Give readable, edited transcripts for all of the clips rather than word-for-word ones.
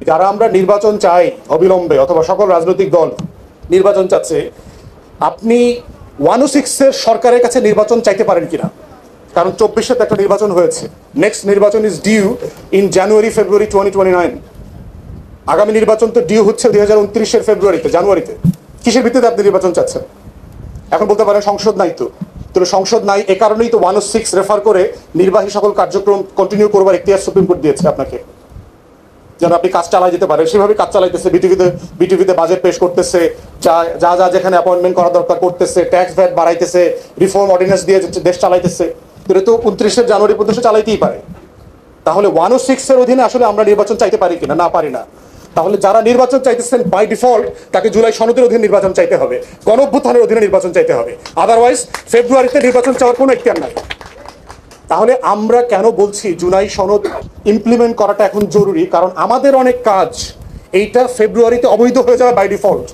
যারা আমরা নির্বাচন চাই অবিলম্বে অথবা সকল রাজনৈতিক দল নির্বাচন চাচ্ছে, আপনি 106-এর সরকারের কাছে নির্বাচন চাইতে পারেন কিনা? কারণ 24-এ একটা নির্বাচন হয়েছে, নেক্সট নির্বাচন ইজ ডিউ ইন জানুয়ারি ফেব্রুয়ারি 2029। আগামী নির্বাচন তো ডিউ হচ্ছে 2029-এর ফেব্রুয়ারিতে, জানুয়ারিতে। কিসের ভিত্তিতে আপনি নির্বাচন চাচ্ছেন? এখন বলতে পারেন সংসদ নাই তো। তাহলে সংসদ নাই, এ কারণেই তো 106 রেফার করে নির্বাহী সকল কার্যক্রম কন্টিনিউ করবার এখতিয়ার সুপ্রিম কোর্ট দিয়েছে আপনাকে, যেন আপনি কাজ চালাই যেতে পারেন। সেভাবে কাজ চালাইতেছে, বিটিভিতে বাজেট পেশ করতেছে, যা যা যেখানে অ্যাপয়েন্টমেন্ট করা দরকার করতেছে, ট্যাক্স ভ্যাট বাড়াইতেছে, রিফর্ম অর্ডিন্যান্স দিয়ে দেশ চালাইতেছে। এটা তো 29 জানুয়ারি পর্যন্ত চালাইতেই পারে। তাহলে 106-এর অধীনে আসলে আমরা নির্বাচন চাইতে পারি কিনা? না, পারি না। তাহলে যারা নির্বাচন চাইতেছেন বাই ডিফল্ট তাকে জুলাই সনদের অধীনে নির্বাচন চাইতে হবে, গণঅভ্যুত্থানের অধীনে নির্বাচন চাইতে হবে। আদারওয়াইজ ফেব্রুয়ারিতে নির্বাচন চাওয়ার কোনো এখতিয়ার নাই। তাহলে আমরা কেন বলছি জুলাই সনদ ইমপ্লিমেন্ট করাটা এখন জরুরি? কারণ আমাদের অনেক কাজ এইটা ফেব্রুয়ারিতে অবৈধ হয়ে যাবে বাই ডিফল্ট,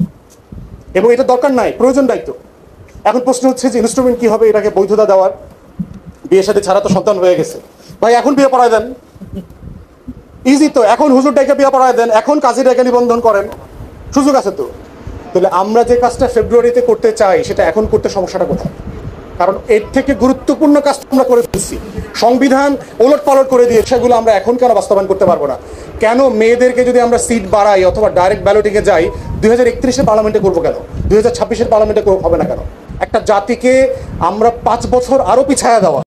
এবং এটা দরকার নাই, প্রয়োজন দায়িত্ব। এখন প্রশ্ন হচ্ছে যে ইনস্ট্রুমেন্ট কি হবে এটাকে বৈধতা দেওয়ার? বিয়ে সাথে ছাড়া তো সন্তান হয়ে গেছে, ভাই এখন বিয়ে পড়ায় দেন, ইজি তো। এখন হুজুর ডাইকে বিয়ে পড়ায় দেন, এখন কাজী ডাইকে নিবন্ধন করেন, সুযোগ আছে তো। তাহলে আমরা যে কাজটা ফেব্রুয়ারিতে করতে চাই সেটা এখন করতে সমস্যাটা কোথায়? কারণ এর থেকে গুরুত্বপূর্ণ কাজ আমরা করে ফেলছি, সংবিধান ওলট পালট করে দিয়ে সেগুলো আমরা এখন কেন বাস্তবায়ন করতে পারবো না? কেন মেয়েদেরকে যদি আমরা সিট বাড়াই অথবা ডাইরেক্ট ব্যালটিংয়ে যাই 2031-এর পার্লামেন্টে করবো কেন? 2026-এর পার্লামেন্টে হবে না কেন? একটা জাতিকে আমরা 5 বছর আরো পিছায়া দেওয়া